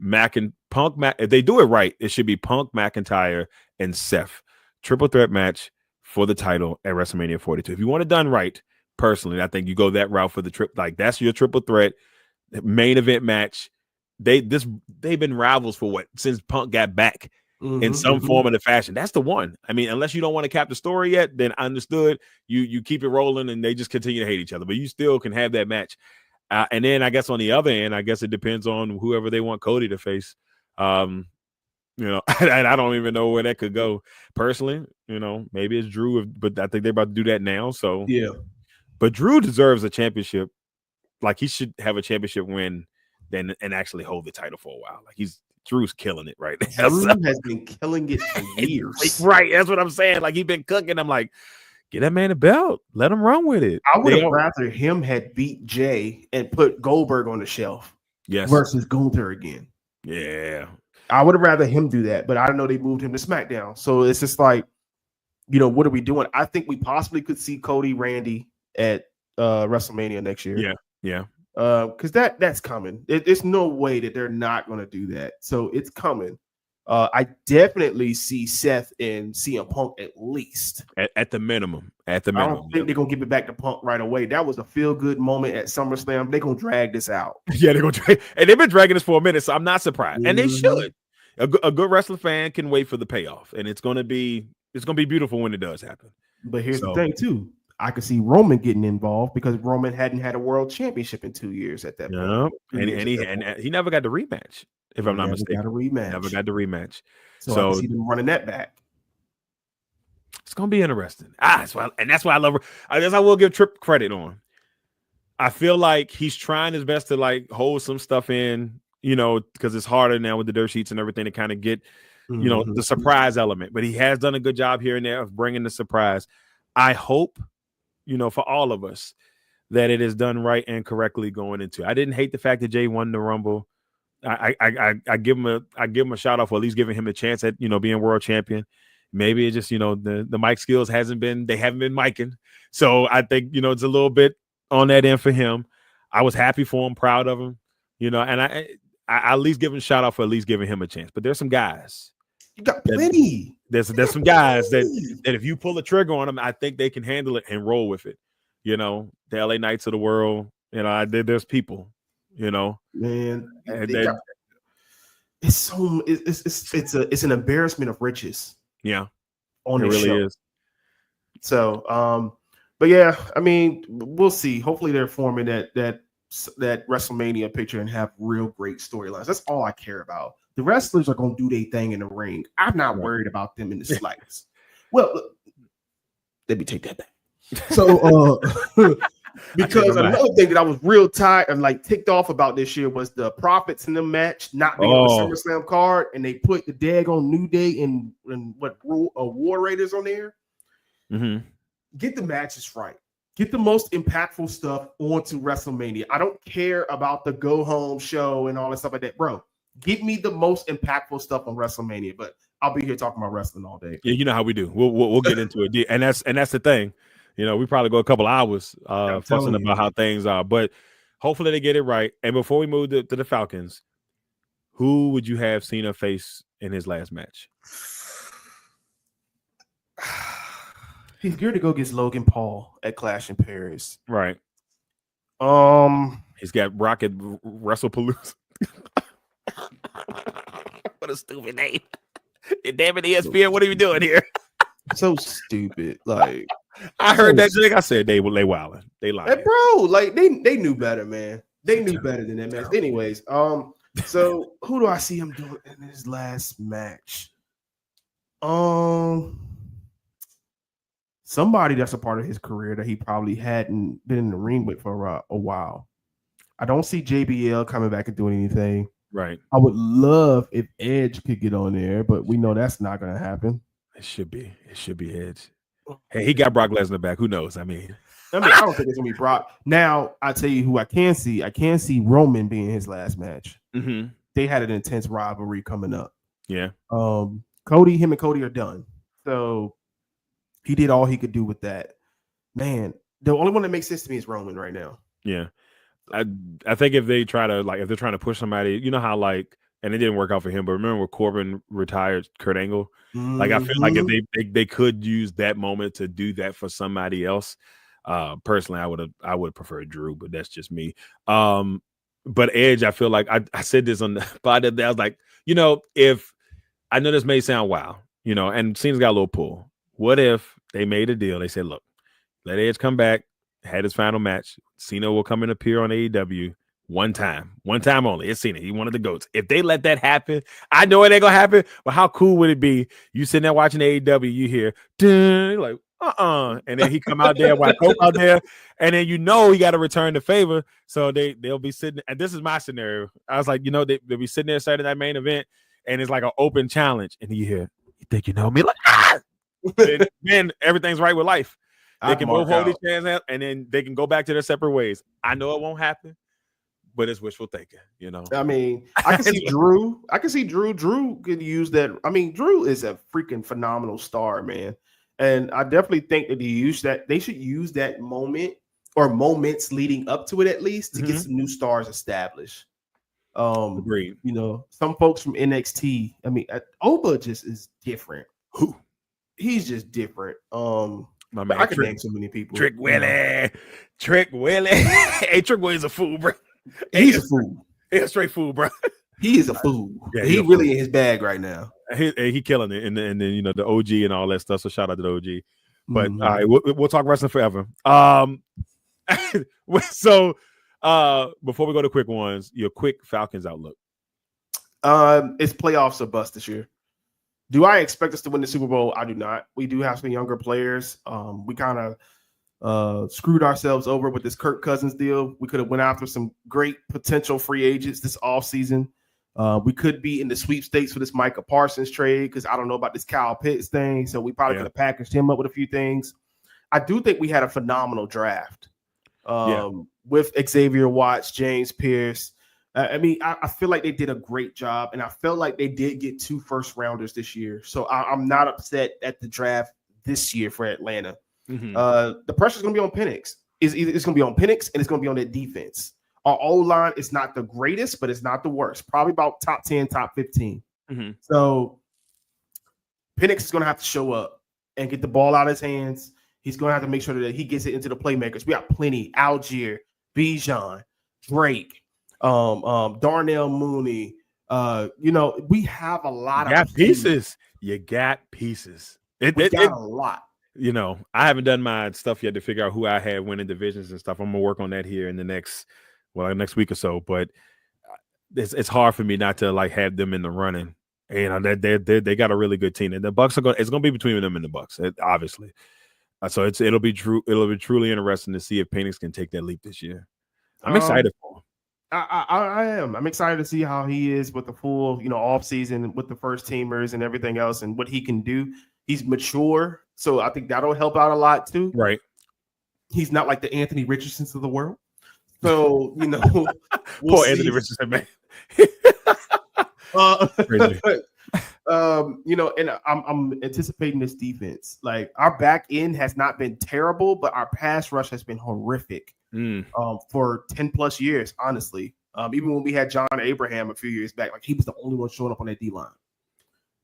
if they do it right, it should be Punk, McIntyre, and Seth. Triple threat match for the title at WrestleMania 42. If you want it done right, personally, I think you go that route for the trip. Like, that's your triple threat main event match. They've been rivals for since Punk got back in some form of the fashion. That's the one. I mean, unless you don't want to cap the story yet, then I understood. You keep it rolling and they just continue to hate each other, but you still can have that match. And then I guess on the other end, I guess it depends on whoever they want Cody to face. And I don't even know where that could go personally. Maybe it's Drew, but I think they're about to do that now. So yeah, but Drew deserves a championship. Like, he should have a championship win and actually hold the title for a while. Like, Drew's killing it right now. Drew has been killing it for years. Right. That's what I'm saying. Like, he's been cooking. I'm like, get that man a belt. Let him run with it. I would have rather him had beat Jay and put Goldberg on the shelf. Yes. Versus Gunther again. Yeah. I would have rather him do that, but I don't know they moved him to SmackDown. So it's just like, what are we doing? I think we possibly could see Cody Randy at WrestleMania next year. Yeah. Yeah. Because that's coming. There's no way that they're not going to do that. So it's coming. I definitely see Seth and CM Punk at least. At the minimum. I don't think they're going to give it back to Punk right away. That was a feel-good moment at SummerSlam. They're going to drag this out. Yeah, they're going to drag. And they've been dragging this for a minute, so I'm not surprised. And they should. A good wrestling fan can wait for the payoff. And it's going to be beautiful when it does happen. But here's the So, thing, too. I could see Roman getting involved because Roman hadn't had a world championship in 2 years at that point. yeah, 2 and years at that point. he never got the rematch, if He I'm not never got a mistaken. Never rematch. got the rematch. So I can So see them running that back. it's gonna be interesting. That's why I love her. I guess I will give Tripp credit on. I feel like he's trying his best to like hold some stuff in, because it's harder now with the dirt sheets and everything to kind of get, the surprise element. But he has done a good job here and there of bringing the surprise. I hope, for all of us, that it is done right and correctly going into. I didn't hate the fact that Jay won the Rumble. I give him a shout out for at least giving him a chance at being world champion. Maybe it just the mic skills haven't been micing. So I think it's a little bit on that end for him. I was happy for him, proud of him, and I at least give him a shout out for at least giving him a chance. But there's some guys. You got plenty. There's some guys that if you pull the trigger on them, I think they can handle it and roll with it. The LA Knights of the world. There's people. Man, it's an embarrassment of riches. Yeah, on the really show. Is. So, but yeah, I mean, we'll see. Hopefully, they're forming that WrestleMania picture and have real great storylines. That's all I care about. The wrestlers are going to do their thing in the ring. I'm not worried about them in the slightest. Well, let me take that back. So, because another thing that I was real tired and like ticked off about this year was the Profits in the match not being on the SummerSlam card, and they put the daggone New Day and War Raiders on there. Mm-hmm. Get the matches right. Get the most impactful stuff onto WrestleMania. I don't care about the go home show and all that stuff like that, bro. Give me the most impactful stuff on WrestleMania. But I'll be here talking about wrestling all day. Yeah, you know how we do. We'll get into it, and that's the thing. We probably go a couple hours fussing about how things are, but hopefully they get it right. And before we move to the Falcons, who would you have Cena face in his last match? He's geared to go against Logan Paul at Clash in Paris. Right. He's got Brock at WrestlePalooza. What a stupid name. Damn it, ESPN, what are you doing here? So stupid. Like, I heard that thing. I said they wilding. They lying. Hey, bro, like they knew better, man. They knew better than that match. Anyways, so who do I see him doing in his last match? Somebody that's a part of his career that he probably hadn't been in the ring with for a while. I don't see JBL coming back and doing anything. Right. I would love if Edge could get on there, but we know that's not going to happen. It should be Edge. Hey, he got Brock Lesnar back. Who knows? I mean, I don't think it's gonna be Brock. Now, I tell you who I can see. I can see Roman being his last match. Mm-hmm. They had an intense rivalry coming up. Yeah. Him and Cody are done. So he did all he could do with that. Man, the only one that makes sense to me is Roman right now. Yeah. I think if they're trying to push somebody, how and it didn't work out for him, but remember when Corbin retired Kurt Angle? Like, I feel like if they could use that moment to do that for somebody else. Personally, I would prefer Drew, but that's just me. But Edge, I feel like I said this on the podcast. I was like, if I know this may sound wild, and Cena's got a little pull. What if they made a deal? They said, look, let Edge come back, had his final match. Cena will come and appear on AEW one time only. It's Cena. He one of the GOATs. If they let that happen, I know it ain't gonna happen, but how cool would it be? You sitting there watching AEW, you hear, like, and then he come out there, while Coke out there, and then he got to return the favor. So they'll be sitting, and this is my scenario. I was like, they'll be sitting there starting that main event, and it's like an open challenge, and you hear, you think you know me? Like, then everything's right with life. They can both hold each hands, and then they can go back to their separate ways. I know it won't happen, but it's wishful thinking, I mean, I can see Drew. Drew could use that. I mean, Drew is a freaking phenomenal star, man. And I definitely think that they should use that moment or moments leading up to it at least to get some new stars established. Agreed. Some folks from NXT. I mean, Oba just is different. Who? He's just different. My man, I can name so many people. Trick Willie. Hey, Trick Willie's a fool, bro. He's a fool. He's a straight fool, bro. He is a fool. Yeah, he really fool. In his bag right now. He killing it, and then the OG and all that stuff. So shout out to the OG. But all right, we'll talk wrestling forever. So before we go to quick ones, your quick Falcons outlook. It's playoffs or bust this year. Do I expect us to win the Super Bowl? I do not. We do have some younger players. We kind of screwed ourselves over with this Kirk Cousins deal. We could have went after some great potential free agents this offseason. We could be in the sweepstakes for this Micah Parsons trade because I don't know about this Kyle Pitts thing. So we probably could have packaged him up with a few things. I do think we had a phenomenal draft with Xavier Watts, James Pierce. I feel like they did a great job, and I felt like they did get 2 first-rounders this year. So I'm not upset at the draft this year for Atlanta. The pressure's going to be on Penix. It's going to be on Penix, and it's going to be on their defense. Our O-line is not the greatest, but it's not the worst. Probably about top 10, top 15. So Penix is going to have to show up and get the ball out of his hands. He's going to have to make sure that he gets it into the playmakers. We got plenty. Algier, Bijan, Drake, Darnell Mooney. We have a lot of pieces. You got pieces. We got a lot. I haven't done my stuff yet to figure out who I had winning divisions and stuff. I'm gonna work on that here in the next week or so. But it's hard for me not to like have them in the running. And they got a really good team, and the Bucks it's gonna be between them and the Bucks, obviously. So it'll be truly interesting to see if Penix can take that leap this year. I'm excited for him. I am. I'm excited to see how he is with the full, off season with the first teamers and everything else, and what he can do. He's mature, so I think that'll help out a lot too. Right. He's not like the Anthony Richardsons of the world. So we'll poor see. Anthony Richardson, man. And I'm anticipating this defense. Like our back end has not been terrible, but our pass rush has been horrific for 10 plus years, honestly. Even when we had John Abraham a few years back, like he was the only one showing up on that D-line.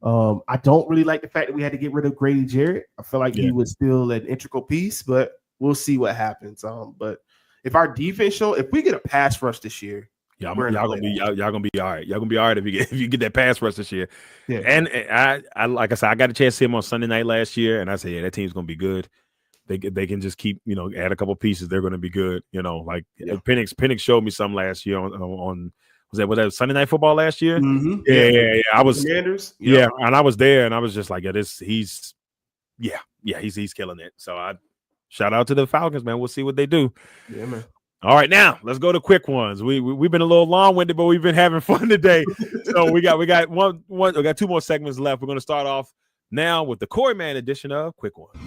I don't really like the fact that we had to get rid of Grady Jarrett. I feel like he was still an integral piece, but we'll see what happens. But if our defense if we get a pass rush this year, y'all gonna be all right. Y'all gonna be all right if you get that pass rush this year. Yeah. And I like I said, I got a chance to see him on Sunday night last year, and I said, that team's gonna be good. They can just keep add a couple pieces. They're gonna be good. Penix showed me some last year on was that Sunday Night Football last year? Mm-hmm. Yeah. I was Commanders. Yeah, and I was there, and I was just like, he's killing it. So I shout out to the Falcons, man. We'll see what they do. Yeah, man. All right, now let's go to quick ones. We've been a little long-winded, but we've been having fun today. So we got 2 more segments left. We're going to start off now with the Korrey Mann edition of Quick Ones.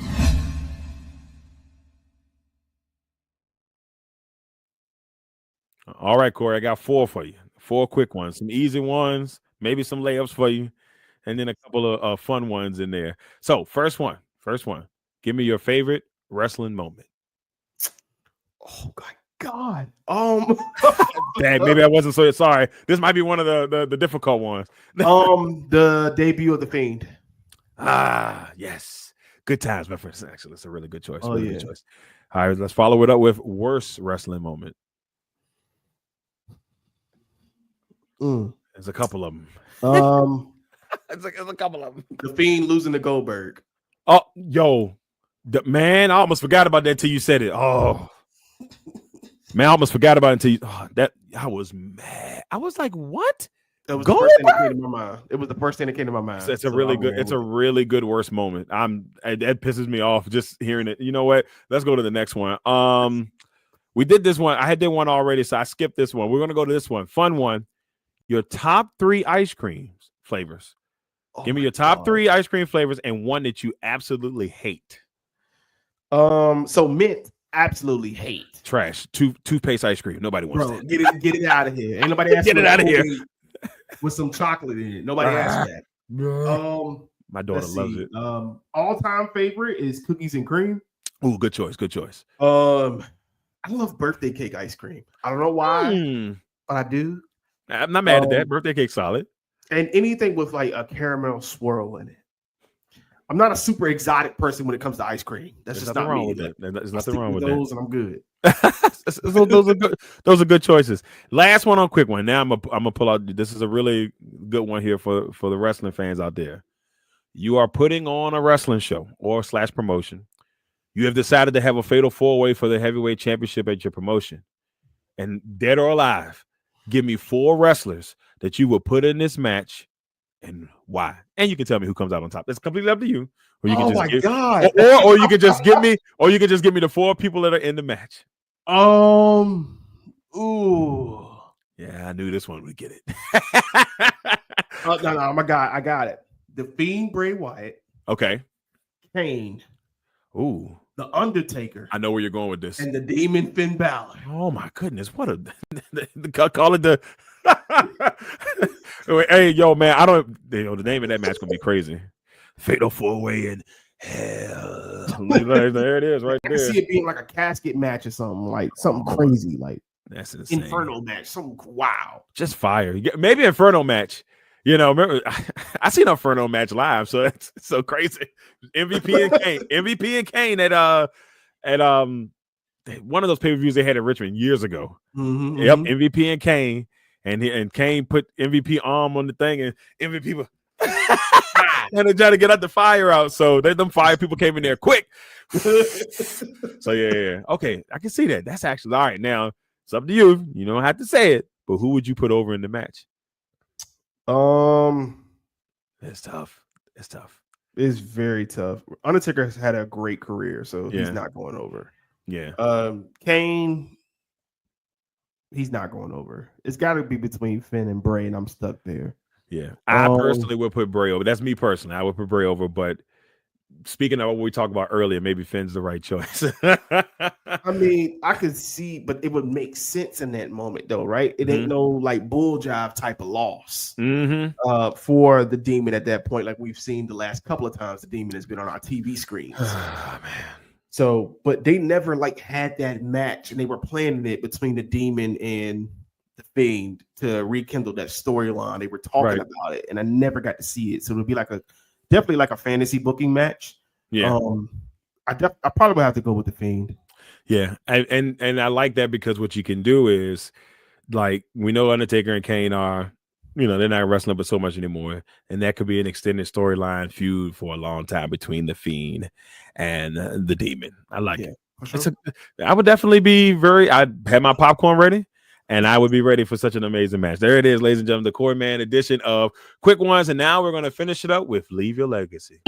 All right, Korrey, I got 4 for you. 4 quick ones, some easy ones, maybe some layups for you, and then a couple of fun ones in there. So first one, give me your favorite wrestling moment. Oh my God. Dang, maybe I wasn't so sorry. This might be one of the difficult ones. The debut of The Fiend. Yes. Good times, my friends. Actually, it's a really good choice. Good choice. All right, let's follow it up with worst wrestling moment. There's a couple of them. There's a couple of them. The Fiend losing to Goldberg. Oh, man, I almost forgot about that till you said it. Oh, man, I almost forgot about it until that. I was mad. I was like, what? That was the first thing that came to my mind. It was the first thing that came to my mind. It's a really good. It's a really good worst moment. That pisses me off just hearing it. You know what? Let's go to the next one. We did this one. I did one already, so I skipped this one. We're gonna go to this one. Fun one. Your top 3 ice cream flavors. Give me your top 3 ice cream flavors and one that you absolutely hate. So mint, absolutely hate. Trash. Toothpaste ice cream. Nobody wants that. Get it out of here. Ain't nobody asking. Get it out of here. With some chocolate in it. Nobody asked that. My daughter loves it. All-time favorite is cookies and cream. Ooh, good choice. I love birthday cake ice cream. I don't know why, but I do. I'm not mad at that. Birthday cake solid. And anything with like a caramel swirl in it. I'm not a super exotic person when it comes to ice cream. There's just nothing wrong with that. There's nothing wrong with those, that. and I'm good. those are good. Those are good choices. Last one on quick one. Now I'm gonna pull out. This is a really good one here for the wrestling fans out there. You are putting on a wrestling show or / promotion. You have decided to have a fatal 4-way for the heavyweight championship at your promotion. And dead or alive, give me 4 wrestlers that you will put in this match and why. And you can tell me who comes out on top. It's completely up to you. Or you can God. Or you can just give me, the 4 people that are in the match. Ooh. Yeah, I knew this one would get it. No, my God, I got it. The Fiend Bray Wyatt. Okay. Kane. Ooh. The Undertaker. I know where you're going with this. And the Demon Finn Balor. Oh my goodness. What a call it the hey, yo, man, the name of that match gonna be crazy. Fatal 4-way in hell. There it is, right there. I can see it being like a casket match or something, like something crazy, like that's insane. Inferno match. Some wow. Just fire. Maybe Inferno match. Remember, I seen Inferno match live, so that's so crazy. MVP and Kane at one of those pay-per-views they had in Richmond years ago. Mm-hmm, yep, MVP and Kane, and Kane put MVP arm on the thing, and MVP was and they tried to get the fire out. So them fire people came in there quick. So yeah. Okay, I can see that. That's actually all right. Now it's up to you. You don't have to say it, but who would you put over in the match? It's tough. It's very tough. Undertaker has had a great career, so he's not going over. Yeah. Kane, he's not going over. It's got to be between Finn and Bray, and I'm stuck there. Yeah. I personally would put Bray over. That's me personally. I would put Bray over, but speaking of what we talked about earlier, maybe Finn's the right choice. I mean, I could see, but it would make sense in that moment, though, right? It ain't no like bull jive type of loss for the Demon at that point, like we've seen the last couple of times the Demon has been on our TV screens. Oh, man. So, but they never like had that match, and they were planning it between the Demon and the Fiend to rekindle that storyline. They were talking about it, and I never got to see it. So it would be like definitely like a fantasy booking match. Yeah. I probably would have to go with the Fiend. Yeah, and I like that because what you can do is, like, we know Undertaker and Kane are, they're not wrestling but so much anymore, and that could be an extended storyline feud for a long time between the Fiend and the Demon. I like it. Sure. I would definitely be I'd have my popcorn ready, and I would be ready for such an amazing match. There it is, ladies and gentlemen, the Korrey Mann edition of Quick Ones, and now we're going to finish it up with Leave Your Legacy.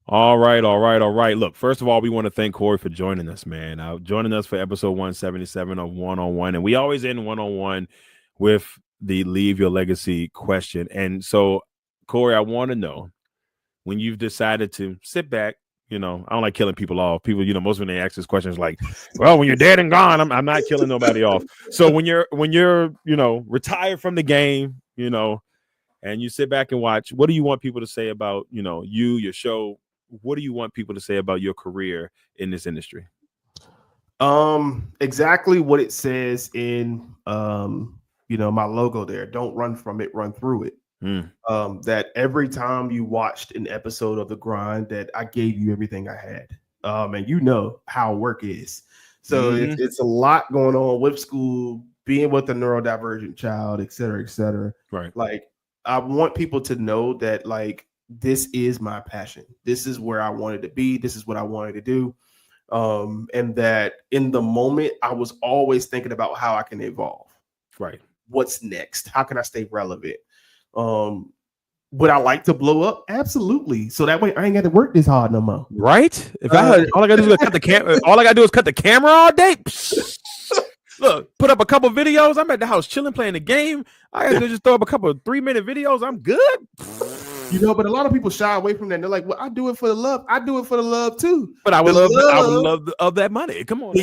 All right. Look, first of all, we want to thank Korrey for joining us, man. Joining us for episode 177 of One-on-One. And we always end One-on-One with the Leave Your Legacy question. And so, Korrey, I want to know, when you've decided to sit back, I don't like killing people off. People, most when they ask this question is like, well, when you're dead and gone, I'm not killing nobody off. So when you're retired from the game, and you sit back and watch, what do you want people to say about, your show? What do you want people to say about your career in this industry? Exactly what it says in my logo there. Don't run from it, run through it. That every time you watched an episode of The Grind, that I gave you everything I had. And you know how work is. So it's a lot going on with school, being with a neurodivergent child, et cetera, et cetera. Right. Like, I want people to know that, like, this is my passion. This is where I wanted to be. This is what I wanted to do. And that in the moment, I was always thinking about how I can evolve. Right. What's next? How can I stay relevant? Would I like to blow up? Absolutely. So that way I ain't got to work this hard no more. Right. If all I gotta do is cut the camera, all I gotta do is cut the camera all day. Look, put up a couple videos. I'm at the house chilling, playing the game. I got to just throw up a couple of 3-minute videos. I'm good. But a lot of people shy away from that. They're like, well, I do it for the love. I do it for the love too. But I would love of that money. Come on.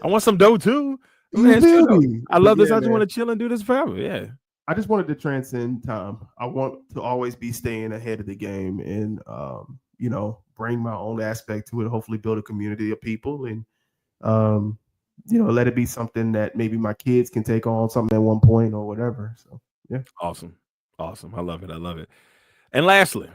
I want some dough too. Man, I love this. I just want to chill and do this forever. Yeah. I just wanted to transcend time. I want to always be staying ahead of the game and, bring my own aspect to it, hopefully build a community of people and, let it be something that maybe my kids can take on something at one point or whatever. So, yeah. Awesome. I love it. And lastly,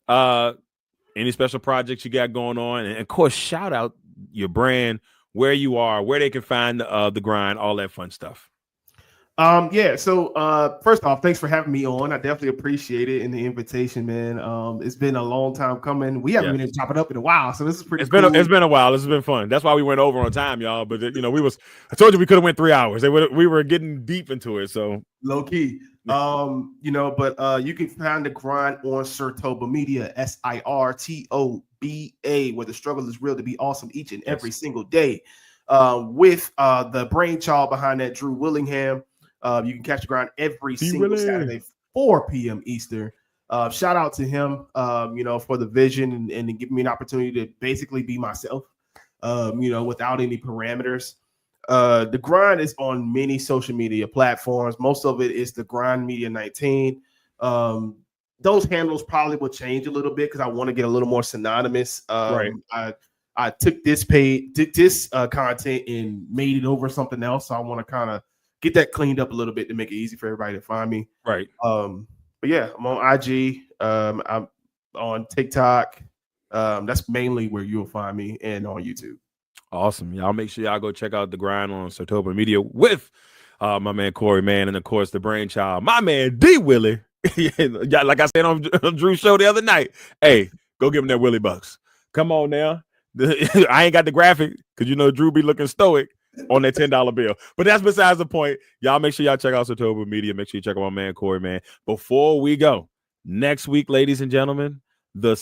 any special projects you got going on? And of course, shout out your brand, where you are, where they can find the Grind, all that fun stuff. Yeah. So, first off, thanks for having me on. I definitely appreciate it and the invitation, man. It's been a long time coming. We haven't been able to chop it up in a while, so this is pretty. It's been a while. This has been fun. That's why we went over on time, y'all. But I told you we could have went 3 hours. We were getting deep into it, so low key. But you can find the grind on SIRTOBA Media, SIRTOBA, where the struggle is real to be awesome each and every single day. With the brainchild behind that, Drew Willingham. You can catch the grind every single Saturday, 4 p.m. Eastern. Shout out to him, for the vision and giving me an opportunity to basically be myself, without any parameters. The grind is on many social media platforms. Most of it is the Grind Media 19. Those handles probably will change a little bit because I want to get a little more synonymous. Right. I took this content and made it over something else. So I want to kind of get that cleaned up a little bit to make it easy for everybody to find me. Right. But yeah, I'm on IG. I'm on TikTok. That's mainly where you'll find me, and on YouTube. Awesome. Y'all make sure y'all go check out the grind on SIRTOBA Media with my man Korrey Mann, and of course the brainchild, my man D Willie. Yeah, like I said on Drew's show the other night. Hey, go give him that Willie Bucks. Come on now. I ain't got the graphic because Drew be looking stoic on that $10 bill. But that's besides the point. Y'all make sure y'all check out SIRTOBA Media. Make sure you check out my man Korrey Mann. Before we go, next week, ladies and gentlemen, the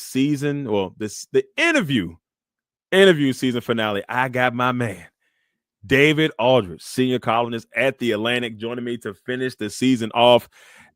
interview season finale. I got my man David Aldridge, senior columnist at The Atlantic, joining me to finish the season off.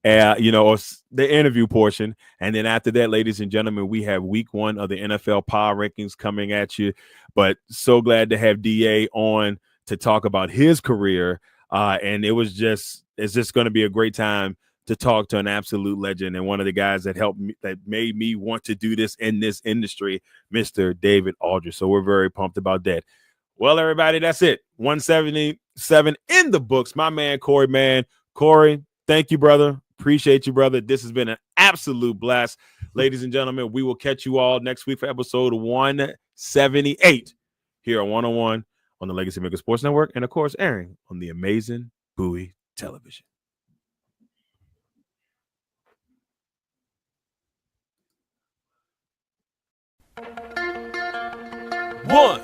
The interview portion. And then after that, ladies and gentlemen, we have week 1 of the NFL power rankings coming at you. But so glad to have DA on to talk about his career. And it's just going to be a great time to talk to an absolute legend and one of the guys that helped me, that made me want to do this in this industry, Mr. David Aldridge. So we're very pumped about that. Well, everybody, that's it. 177 in the books. My man, Korrey Mann. Korrey, thank you, brother. Appreciate you, brother. This has been an absolute blast. Ladies and gentlemen, we will catch you all next week for episode 178 here on 101 on the Legacy Maker Sports Network, and of course, airing on the amazing Bowie Television. One.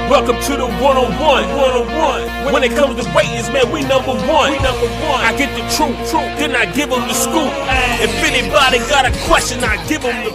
Welcome to the 101. When it comes to ratings, man, we number one. I get the truth, then I give them the scoop. If anybody got a question, I give them the